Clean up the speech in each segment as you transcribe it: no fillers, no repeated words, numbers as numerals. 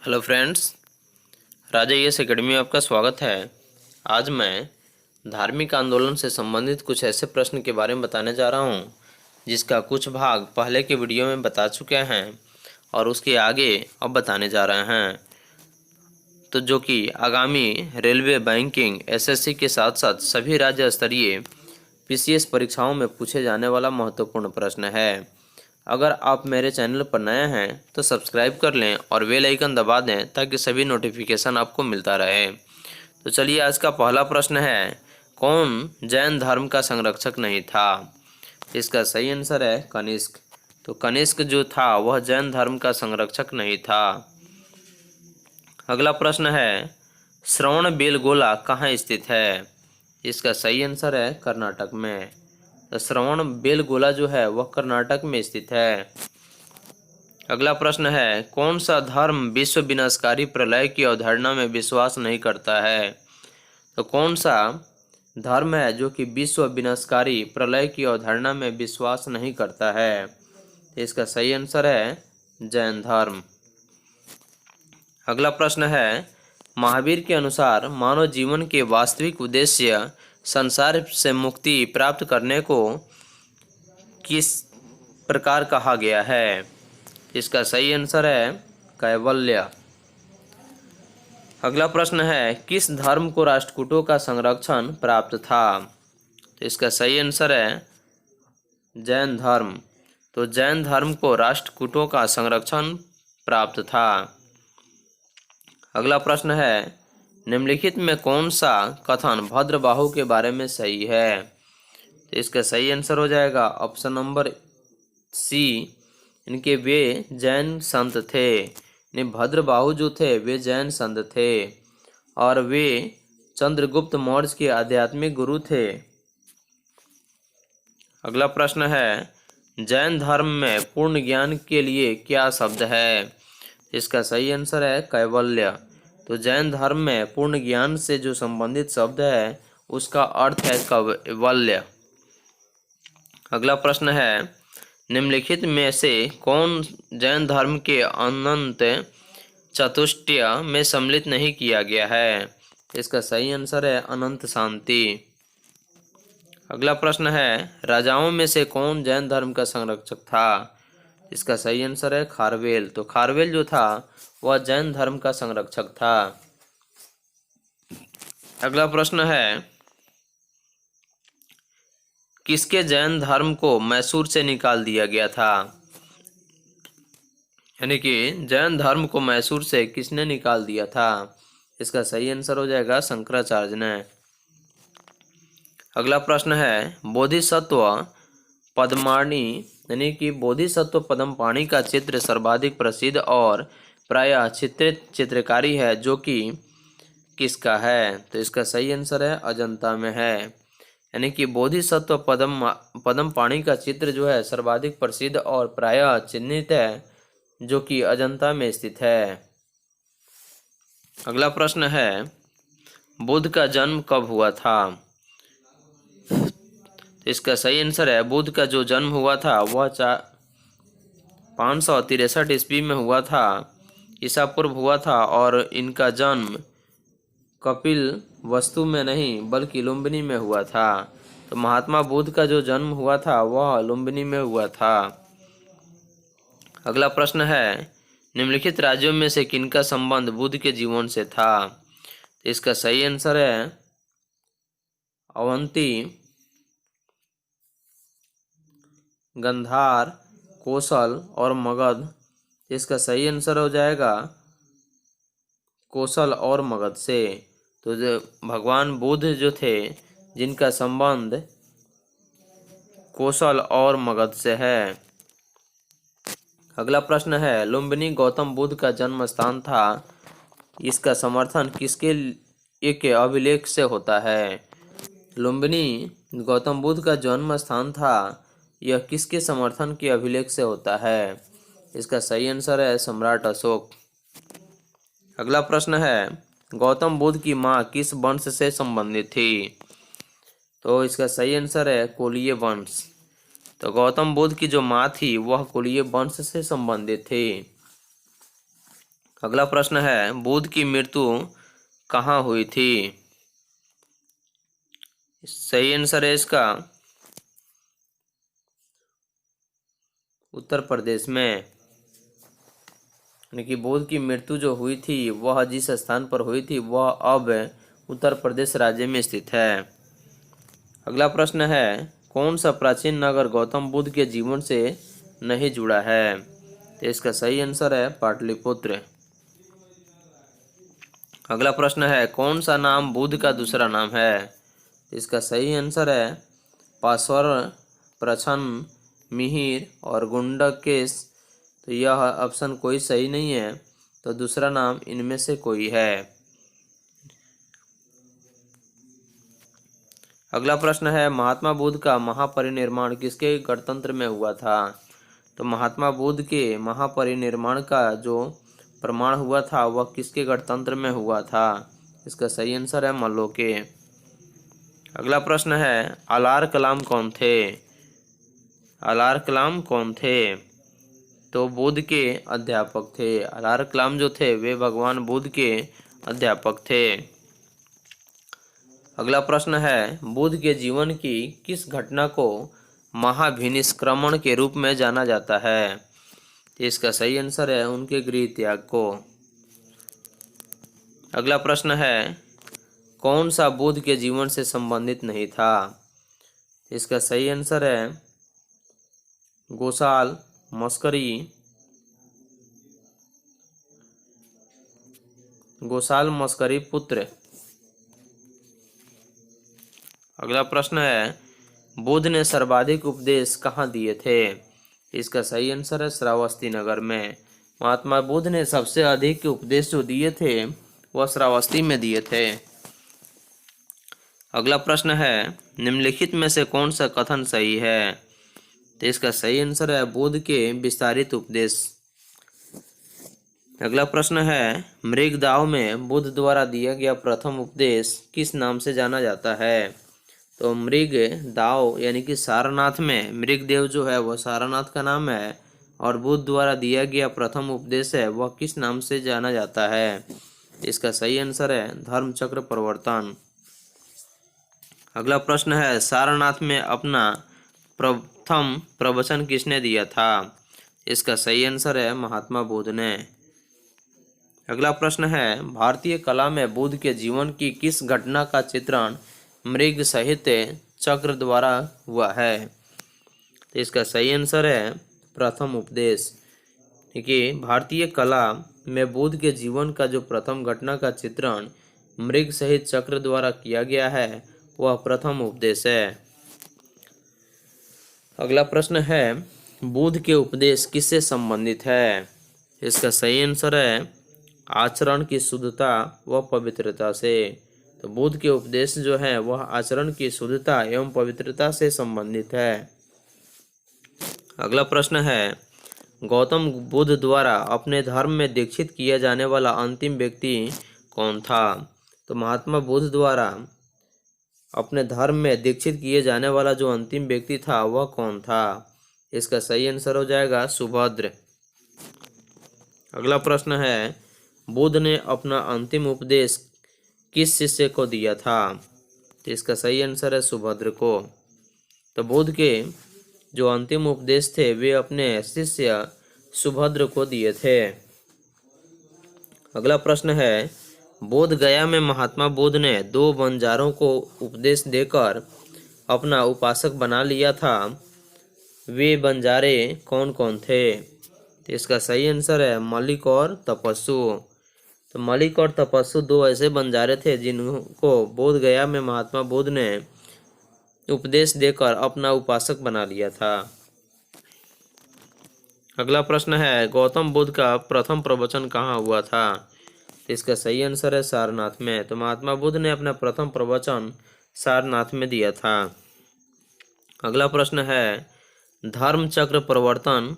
Hello friends, राजा yes academy में आपका स्वागत है। आज मैं धार्मिक आंदोलन से संबंधित कुछ ऐसे प्रश्न के बारे में बताने जा रहा हूं, जिसका कुछ भाग पहले के वीडियो में बता चुके हैं और उसके आगे अब बताने जा रहे हैं। तो जो कि आगामी रेलवे, बैंकिंग, एसएससी के साथ साथ सभी राज्य स्तरीय पीसीएस परीक्षाओं में पूछे जाने वाला महत्वपूर्ण प्रश्न है। अगर आप मेरे चैनल पर नए हैं तो सब्सक्राइब कर लें और बेल आइकन दबा दें ताकि सभी नोटिफिकेशन आपको मिलता रहे। तो चलिए, आज का पहला प्रश्न है, कौन जैन धर्म का संरक्षक नहीं था? इसका सही आंसर है कनिष्क। तो कनिष्क जो था वह जैन धर्म का संरक्षक नहीं था। अगला प्रश्न है, श्रवणबेलगोला कहाँ स्थित है? इसका सही आंसर है कर्नाटक में। तो श्रवणबेलगोला जो है वह कर्नाटक में स्थित है। अगला प्रश्न है, कौन सा धर्म विश्व विनाशकारी प्रलय की अवधारणा में विश्वास नहीं करता है? तो कौन सा धर्म है जो कि विश्व विनाशकारी प्रलय की अवधारणा में विश्वास नहीं करता है? तो इसका सही आंसर है जैन धर्म। अगला प्रश्न है, महावीर के अनुसार मानव जीवन के वास्तविक उद्देश्य संसार से मुक्ति प्राप्त करने को किस प्रकार कहा गया है? इसका सही आंसर है कैवल्य। अगला प्रश्न है, किस धर्म को राष्ट्रकूटों का संरक्षण प्राप्त था? तो इसका सही आंसर है जैन धर्म। तो जैन धर्म को राष्ट्रकूटों का संरक्षण प्राप्त था। अगला प्रश्न है, निम्नलिखित में कौन सा कथन भद्रबाहु के बारे में सही है? तो इसका सही आंसर हो जाएगा ऑप्शन नंबर सी, इनके वे जैन संत थे। भद्रबाहु जो थे वे जैन संत थे और वे चंद्रगुप्त मौर्य के आध्यात्मिक गुरु थे। अगला प्रश्न है, जैन धर्म में पूर्ण ज्ञान के लिए क्या शब्द है? इसका सही आंसर है कैवल्य। तो जैन धर्म में पूर्ण ज्ञान से जो संबंधित शब्द है उसका अर्थ है कैवल्य। अगला प्रश्न है, निम्नलिखित में से कौन जैन धर्म के अनंत चतुष्टय में सम्मिलित नहीं किया गया है? इसका सही आंसर है अनंत शांति। अगला प्रश्न है, राजाओं में से कौन जैन धर्म का संरक्षक था? इसका सही आंसर है खारवेल। तो खारवेल जो था वह जैन धर्म का संरक्षक था। अगला प्रश्न है, किसके जैन धर्म को मैसूर से निकाल दिया गया था? यानी कि जैन धर्म को मैसूर से किसने निकाल दिया था? इसका सही आंसर हो जाएगा शंकराचार्य ने। अगला प्रश्न है, बोधिसत्व पद्माणी यानी कि बोधिसत्व पद्मपाणि का चित्र सर्वाधिक प्रसिद्ध और प्रायः चित्रित चित्रकारी है जो कि किसका है? तो इसका सही आंसर है अजंता में है। यानी कि बोधिसत्व पद्मपाणि का चित्र जो है सर्वाधिक प्रसिद्ध और प्रायः चिन्हित है जो कि अजंता में स्थित है। अगला प्रश्न है, बुद्ध का जन्म कब हुआ था? इसका सही आंसर है बुद्ध का जो जन्म हुआ था वह 563 ईस्वी में हुआ था, ईसा पूर्व हुआ था और इनका जन्म कपिल वस्तु में नहीं बल्कि लुम्बिनी में हुआ था। तो महात्मा बुद्ध का जो जन्म हुआ था वह लुम्बिनी में हुआ था। अगला प्रश्न है, निम्नलिखित राज्यों में से किनका संबंध बुद्ध के जीवन से था? इसका सही आंसर है अवंती, गंधार, कौशल और मगध। इसका सही आंसर हो जाएगा कौशल और मगध से। तो जो भगवान बुद्ध जो थे जिनका संबंध कौशल और मगध से है। अगला प्रश्न है, लुम्बिनी गौतम बुद्ध का जन्म स्थान था, इसका समर्थन किसके एक अभिलेख से होता है? लुम्बिनी गौतम बुद्ध का जन्म स्थान था, यह किसके समर्थन के अभिलेख से होता है? इसका सही आंसर है सम्राट अशोक। अगला प्रश्न है, गौतम बुद्ध की माँ किस वंश से संबंधित थी? तो इसका सही आंसर है कोलीय वंश। तो गौतम बुद्ध की जो माँ थी वह कोलीय वंश से संबंधित थी। अगला प्रश्न है, बुद्ध की मृत्यु कहाँ हुई थी? सही आंसर है इसका उत्तर प्रदेश में। यानी कि बुद्ध की मृत्यु जो हुई थी वह जिस स्थान पर हुई थी वह अब उत्तर प्रदेश राज्य में स्थित है। अगला प्रश्न है, कौन सा प्राचीन नगर गौतम बुद्ध के जीवन से नहीं जुड़ा है? तो इसका सही आंसर है पाटलिपुत्र। अगला प्रश्न है, कौन सा नाम बुद्ध का दूसरा नाम है? इसका सही आंसर है पाश्वर, प्रछन्न, मिहिर और गुंडकेश। तो यह ऑप्शन कोई सही नहीं है, तो दूसरा नाम इनमें से कोई है। अगला प्रश्न है, महात्मा बुद्ध का महापरिनिर्वाण किसके गणतंत्र में हुआ था? तो महात्मा बुद्ध के महापरिनिर्वाण का जो प्रमाण हुआ था वह किसके गणतंत्र में हुआ था? इसका सही आंसर है मल्लों के। अगला प्रश्न है, अलार कलाम कौन थे? अलार कलाम कौन थे? तो बुद्ध के अध्यापक थे। अलार कलाम जो थे वे भगवान बुद्ध के अध्यापक थे। अगला प्रश्न है, बुद्ध के जीवन की किस घटना को महाभिनिष्क्रमण के रूप में जाना जाता है? तो इसका सही आंसर है उनके गृह त्याग को। अगला प्रश्न है, कौन सा बुद्ध के जीवन से संबंधित नहीं था? इसका सही आंसर है गोसाल, मस्करी, गोसाल मस्करी पुत्र। अगला प्रश्न है, बुद्ध ने सर्वाधिक उपदेश कहाँ दिए थे? इसका सही आंसर है श्रावस्ती नगर में। महात्मा बुद्ध ने सबसे अधिक उपदेश जो दिए थे वह श्रावस्ती में दिए थे। अगला प्रश्न है, निम्नलिखित में से कौन सा कथन सही है? तो इसका सही आंसर है बुद्ध के विस्तारित उपदेश। अगला प्रश्न है, मृगदाव में बुद्ध द्वारा दिया गया प्रथम उपदेश किस नाम से जाना जाता है? तो मृग दाव यानी कि सारनाथ में मृगदेव जो है वह सारनाथ का नाम है और बुद्ध द्वारा दिया गया प्रथम उपदेश है वह किस नाम से जाना जाता है? इसका सही आंसर है धर्म चक्र प्रवर्तन। अगला प्रश्न है, सारनाथ में अपना प्रथम प्रवचन किसने दिया था? इसका सही आंसर है महात्मा बुद्ध ने। अगला प्रश्न है, भारतीय कला में बुद्ध के जीवन की किस घटना का चित्रण मृग सहित चक्र द्वारा हुआ है? तो इसका सही आंसर है प्रथम उपदेश। देखिए, भारतीय कला में बुद्ध के जीवन का जो प्रथम घटना का चित्रण मृग सहित चक्र द्वारा किया गया है वह प्रथम उपदेश है। अगला प्रश्न है, बुद्ध के उपदेश किससे संबंधित है? इसका सही आंसर है आचरण की शुद्धता व पवित्रता से। तो बुद्ध के उपदेश जो है वह आचरण की शुद्धता एवं पवित्रता से संबंधित है। अगला प्रश्न है, गौतम बुद्ध द्वारा अपने धर्म में दीक्षित किया जाने वाला अंतिम व्यक्ति कौन था? तो महात्मा बुद्ध द्वारा अपने धर्म में दीक्षित किए जाने वाला जो अंतिम व्यक्ति था वह कौन था? इसका सही आंसर हो जाएगा सुभद्र। अगला प्रश्न है, बुद्ध ने अपना अंतिम उपदेश किस शिष्य को दिया था? तो इसका सही आंसर है सुभद्र को। तो बुद्ध के जो अंतिम उपदेश थे वे अपने शिष्य सुभद्र को दिए थे। अगला प्रश्न है, बोध गया में महात्मा बुद्ध ने 2 बंजारों को उपदेश देकर अपना उपासक बना लिया था। वे बंजारे कौन कौन थे? तो इसका सही आंसर है मलिक और तपस्सु। तो मलिक और तपस्सु 2 ऐसे बंजारे थे जिनको बोध गया में महात्मा बुद्ध ने उपदेश देकर अपना उपासक बना लिया था। अगला प्रश्न है, गौतम बुद्ध का प्रथम प्रवचन कहाँ हुआ था? इसका सही आंसर है सारनाथ में। तो महात्मा बुद्ध ने अपना प्रथम प्रवचन सारनाथ में दिया था। अगला प्रश्न है, धर्म चक्र प्रवर्तन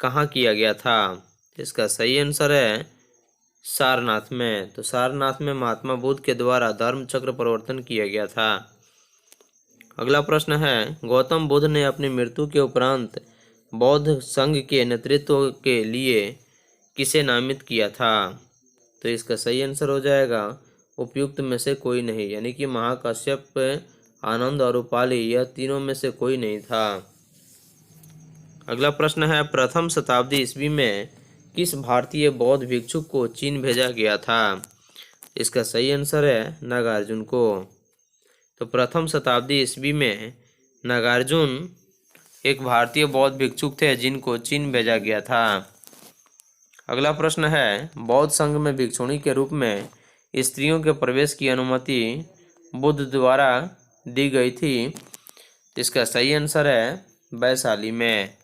कहाँ किया गया था? इसका सही आंसर है सारनाथ में। तो सारनाथ में महात्मा बुद्ध के द्वारा धर्म चक्र प्रवर्तन किया गया था। अगला प्रश्न है, गौतम बुद्ध ने अपनी मृत्यु के उपरांत बौद्ध संघ के नेतृत्व के लिए किसे नामित किया था? तो इसका सही आंसर हो जाएगा उपयुक्त में से कोई नहीं, यानी कि महाकाश्यप, आनंद और उपाली, यह तीनों में से कोई नहीं था। अगला प्रश्न है, प्रथम शताब्दी ईस्वी में किस भारतीय बौद्ध भिक्षुक को चीन भेजा गया था? इसका सही आंसर है नागार्जुन को। तो प्रथम शताब्दी ईस्वी में नागार्जुन एक भारतीय बौद्ध भिक्षुक थे जिनको चीन भेजा गया था। अगला प्रश्न है, बौद्ध संघ में भिक्षुणी के रूप में स्त्रियों के प्रवेश की अनुमति बुद्ध द्वारा दी गई थी। इसका सही आंसर है वैशाली में।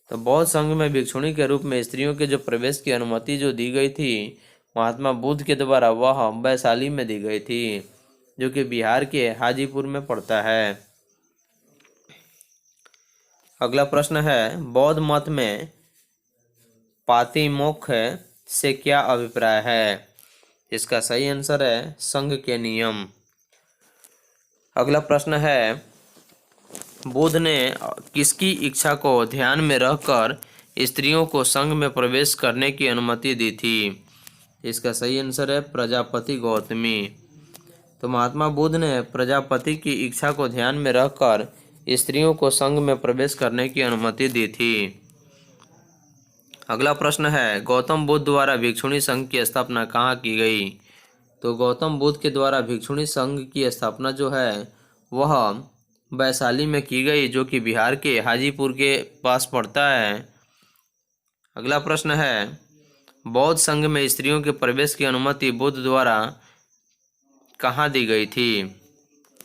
तो बौद्ध संघ में भिक्षुणी के रूप में स्त्रियों के जो प्रवेश की अनुमति जो दी गई थी महात्मा बुद्ध के द्वारा, वह वैशाली में दी गई थी, जो कि बिहार के हाजीपुर में पड़ता है। अगला प्रश्न है, बौद्ध मत में पातिमोक्ष से क्या अभिप्राय है? इसका सही आंसर है संघ के नियम। अगला प्रश्न है, बुद्ध ने किसकी इच्छा को ध्यान में रखकर स्त्रियों को संघ में प्रवेश करने की अनुमति दी थी? इसका सही आंसर है प्रजापति गौतमी। तो महात्मा बुद्ध ने प्रजापति की इच्छा को ध्यान में रखकर स्त्रियों को संघ में प्रवेश करने की अनुमति दी थी। अगला प्रश्न है, गौतम बुद्ध द्वारा भिक्षुणी संघ की स्थापना कहाँ की गई? तो गौतम बुद्ध के द्वारा भिक्षुणी संघ की स्थापना जो है वह वैशाली में की गई, जो कि बिहार के हाजीपुर के पास पड़ता है। अगला प्रश्न है, बौद्ध संघ में स्त्रियों के प्रवेश की अनुमति बुद्ध द्वारा कहाँ दी गई थी?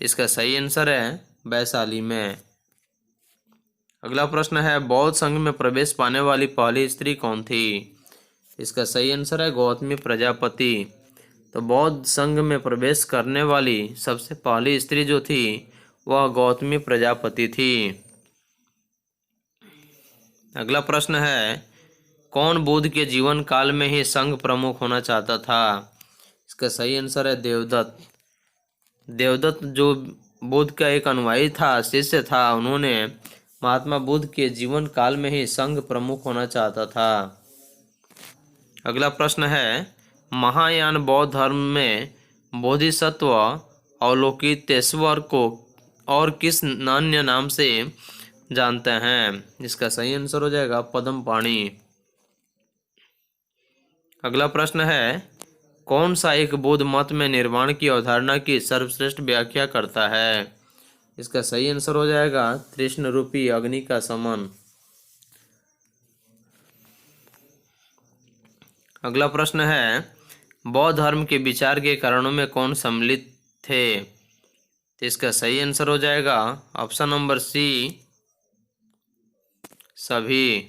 इसका सही आंसर है वैशाली में। अगला प्रश्न है, बौद्ध संघ में प्रवेश पाने वाली पहली स्त्री कौन थी? इसका सही आंसर है गौतमी प्रजापति। तो बौद्ध संघ में प्रवेश करने वाली सबसे पहली स्त्री जो थी वह गौतमी प्रजापति थी। अगला प्रश्न है, कौन बुद्ध के जीवन काल में ही संघ प्रमुख होना चाहता था? इसका सही आंसर है देवदत्त। देवदत्त जो बुद्ध का एक अनुयायी था, शिष्य था, उन्होंने महात्मा बुद्ध के जीवन काल में ही संघ प्रमुख होना चाहता था। अगला प्रश्न है, महायान बौद्ध धर्म में बोधिसत्व अवलोकितेश्वर को और किस अन्य नाम से जानते हैं? इसका सही आंसर हो जाएगा पद्मपाणि। अगला प्रश्न है, कौन सा एक बौद्ध मत में निर्वाण की अवधारणा की सर्वश्रेष्ठ व्याख्या करता है? इसका सही आंसर हो जाएगा तृष्ण रूपी अग्नि का समन। अगला प्रश्न है, बौद्ध धर्म के विचार के कारणों में कौन सम्मिलित थे? तो इसका सही आंसर हो जाएगा ऑप्शन नंबर सी, सभी।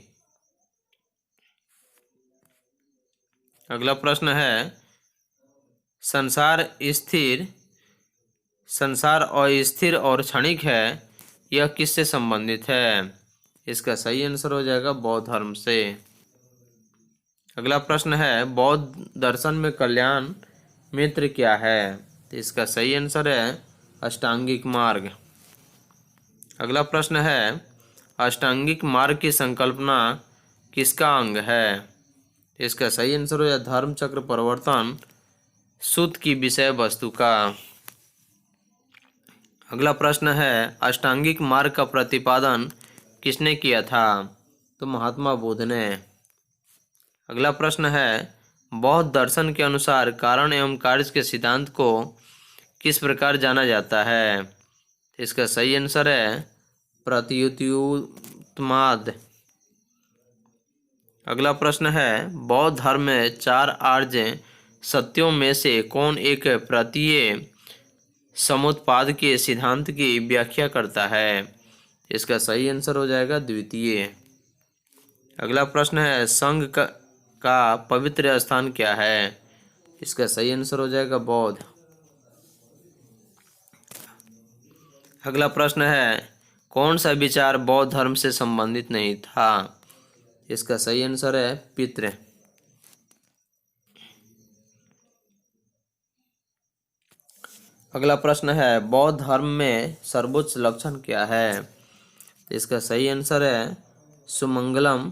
अगला प्रश्न है, संसार अस्थिर और क्षणिक है, यह किससे संबंधित है? इसका सही आंसर हो जाएगा बौद्ध धर्म से। अगला प्रश्न है, बौद्ध दर्शन में कल्याण मित्र क्या है? तो इसका सही आंसर है अष्टांगिक मार्ग। अगला प्रश्न है, अष्टांगिक मार्ग की संकल्पना किसका अंग है? इसका सही आंसर हो जाएगा धर्म चक्र परिवर्तन सूत्र की विषय वस्तु का। अगला प्रश्न है, अष्टांगिक मार्ग का प्रतिपादन किसने किया था? तो महात्मा बुद्ध ने। अगला प्रश्न है, बौद्ध दर्शन के अनुसार कारण एवं कार्य के सिद्धांत को किस प्रकार जाना जाता है? इसका सही आंसर है प्रत्युत्तमाद। अगला प्रश्न है, बौद्ध धर्म में 4 आर्य सत्यों में से कौन एक प्रत्यय समुत्पाद के सिद्धांत की व्याख्या करता है? इसका सही आंसर हो जाएगा द्वितीय। अगला प्रश्न है, संघ का पवित्र स्थान क्या है? इसका सही आंसर हो जाएगा बौद्ध। अगला प्रश्न है, कौन सा विचार बौद्ध धर्म से संबंधित नहीं था? इसका सही आंसर है पितृ। अगला प्रश्न है, बौद्ध धर्म में सर्वोच्च लक्षण क्या है? इसका सही आंसर है सुमंगलम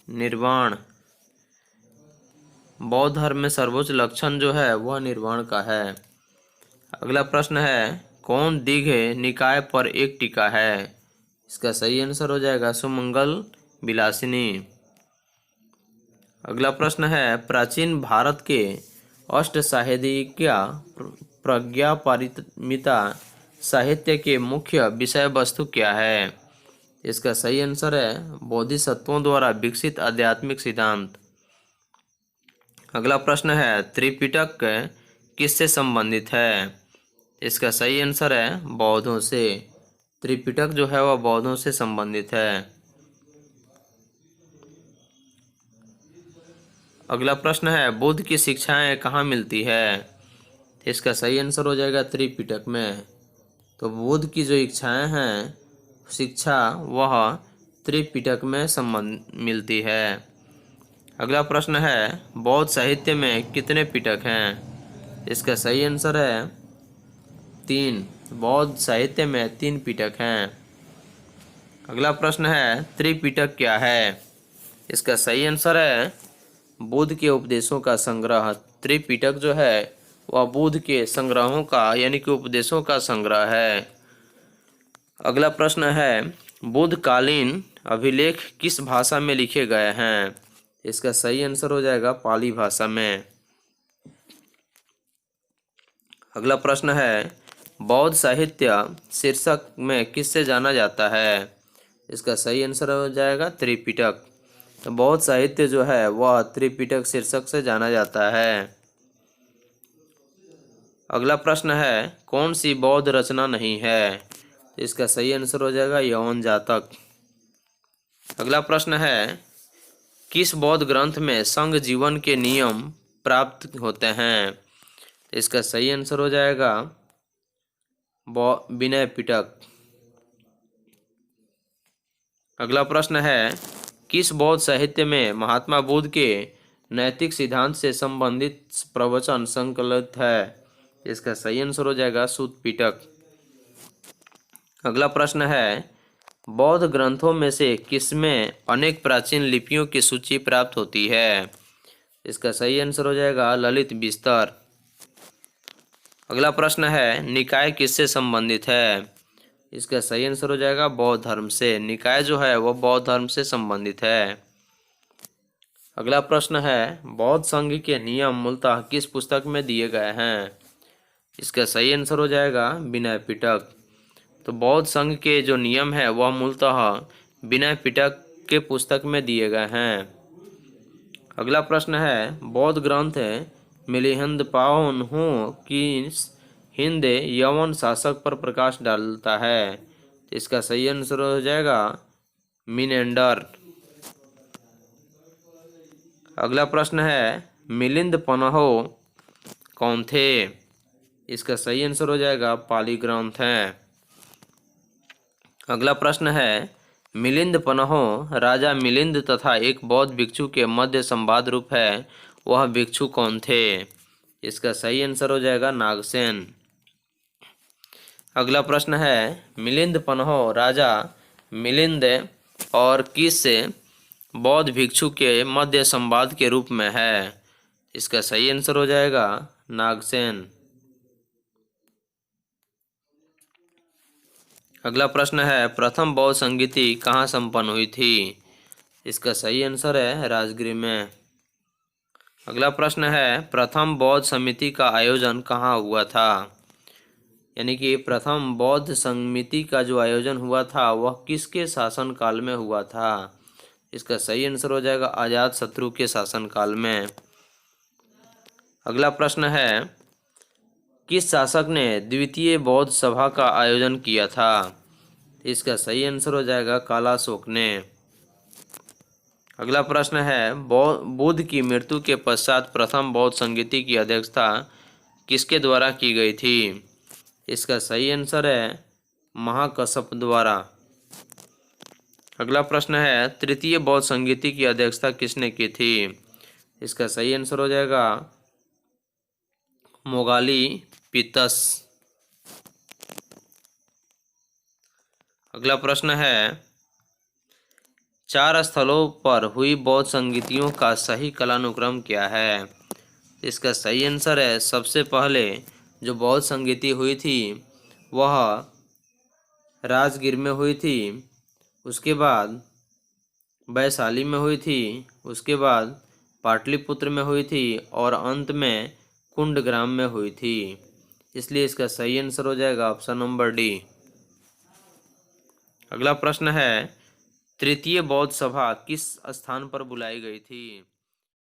निर्वाण। बौद्ध धर्म में सर्वोच्च लक्षण जो है वह निर्वाण का है। अगला प्रश्न है, कौन दीघे निकाय पर एक टीका है? इसका सही आंसर हो जाएगा सुमंगल विलासिनी। अगला प्रश्न है, प्राचीन भारत के अष्ट साहित्य प्रज्ञा पारमिता साहित्य के मुख्य विषय वस्तु क्या है? इसका सही आंसर है बोधिसत्वों द्वारा विकसित आध्यात्मिक सिद्धांत। अगला प्रश्न है, त्रिपिटक किससे संबंधित है? इसका सही आंसर है बौद्धों से। त्रिपिटक जो है वह बौद्धों से संबंधित है। अगला प्रश्न है, बुद्ध की शिक्षाएं कहाँ मिलती है? इसका सही आंसर हो जाएगा त्रिपिटक में। तो बुद्ध की जो इच्छाएं हैं शिक्षा वह त्रिपिटक में संबंध मिलती है। अगला प्रश्न है, बौद्ध साहित्य में कितने पिटक हैं? इसका सही आंसर है 3। बौद्ध साहित्य में 3 पिटक हैं। अगला प्रश्न है, त्रिपिटक क्या है? इसका सही आंसर है बुद्ध के उपदेशों का संग्रह। त्रिपिटक जो है वह बुद्ध के संग्रहों का यानी कि उपदेशों का संग्रह है। अगला प्रश्न है, बुद्ध कालीन अभिलेख किस भाषा में लिखे गए हैं? इसका सही आंसर हो जाएगा पाली भाषा में। अगला प्रश्न है, बौद्ध साहित्य शीर्षक में किससे जाना जाता है? इसका सही आंसर हो जाएगा त्रिपिटक। तो बौद्ध साहित्य जो है वह त्रिपिटक शीर्षक से जाना जाता है। अगला प्रश्न है, कौन सी बौद्ध रचना नहीं है? इसका सही आंसर हो जाएगा यवन जातक। अगला प्रश्न है, किस बौद्ध ग्रंथ में संघ जीवन के नियम प्राप्त होते हैं? इसका सही आंसर हो जाएगा विनय पिटक। अगला प्रश्न है, किस बौद्ध साहित्य में महात्मा बुद्ध के नैतिक सिद्धांत से संबंधित प्रवचन संकलित है? इसका सही आंसर हो जाएगा सूत पिटक। अगला प्रश्न है, बौद्ध ग्रंथों में से किसमें अनेक प्राचीन लिपियों की सूची प्राप्त होती है? इसका सही आंसर हो जाएगा ललित बिस्तर। अगला प्रश्न है, निकाय किससे संबंधित है? इसका सही आंसर हो जाएगा बौद्ध धर्म से। निकाय जो है वह बौद्ध धर्म से संबंधित है। अगला प्रश्न है, बौद्ध संघ के नियम मूलतः किस पुस्तक में दिए गए हैं? इसका सही आंसर हो जाएगा विनय पिटक। तो बौद्ध संघ के जो नियम है वह मूलतः विनय पिटक के पुस्तक में दिए गए हैं। अगला प्रश्न है, बौद्ध ग्रंथ मिलिंद-पाओ की हिंद यवन शासक पर प्रकाश डालता है? इसका सही आंसर हो जाएगा मिनेंडर। अगला प्रश्न है, मिलिंद पन्हो कौन थे? इसका सही आंसर हो जाएगा पाली ग्रंथ है। अगला प्रश्न है, मिलिंद पन्हो राजा मिलिंद तथा एक बौद्ध भिक्षु के मध्य संवाद रूप है, वह भिक्षु कौन थे? इसका सही आंसर हो जाएगा नागसेन। अगला प्रश्न है, मिलिंद पन्हो राजा मिलिंद और किस बौद्ध भिक्षु के मध्य संवाद के रूप में है? इसका सही आंसर हो जाएगा नागसेन। अगला प्रश्न है, प्रथम बौद्ध संगीति कहाँ संपन्न हुई थी? इसका सही आंसर है राजगृह में। अगला प्रश्न है, प्रथम बौद्ध समिति का आयोजन कहाँ हुआ था? यानी कि प्रथम बौद्ध समिति का जो आयोजन हुआ था वह किसके शासन काल में हुआ था? इसका सही आंसर हो जाएगा अजातशत्रु के शासन काल में। अगला प्रश्न है, किस शासक ने द्वितीय बौद्ध सभा का आयोजन किया था? इसका सही आंसर हो जाएगा कालाशोक ने। अगला प्रश्न है, बुद्ध की मृत्यु के पश्चात प्रथम बौद्ध संगीति की अध्यक्षता किसके द्वारा की गई थी? इसका सही आंसर है महाकश्यप द्वारा। अगला प्रश्न है, तृतीय बौद्ध संगीति की अध्यक्षता किसने की थी? इसका सही आंसर हो जाएगा मोगाली पितस। अगला प्रश्न है, 4 स्थलों पर हुई बौद्ध संगीतियों का सही कालानुक्रम क्या है? इसका सही आंसर है, सबसे पहले जो बौद्ध संगीति हुई थी वह राजगीर में हुई थी, उसके बाद वैशाली में हुई थी, उसके बाद पाटलिपुत्र में हुई थी और अंत में कुंडग्राम में हुई थी। इसलिए इसका सही आंसर हो जाएगा ऑप्शन नंबर डी। अगला प्रश्न है, तृतीय बौद्ध सभा किस स्थान पर बुलाई गई थी?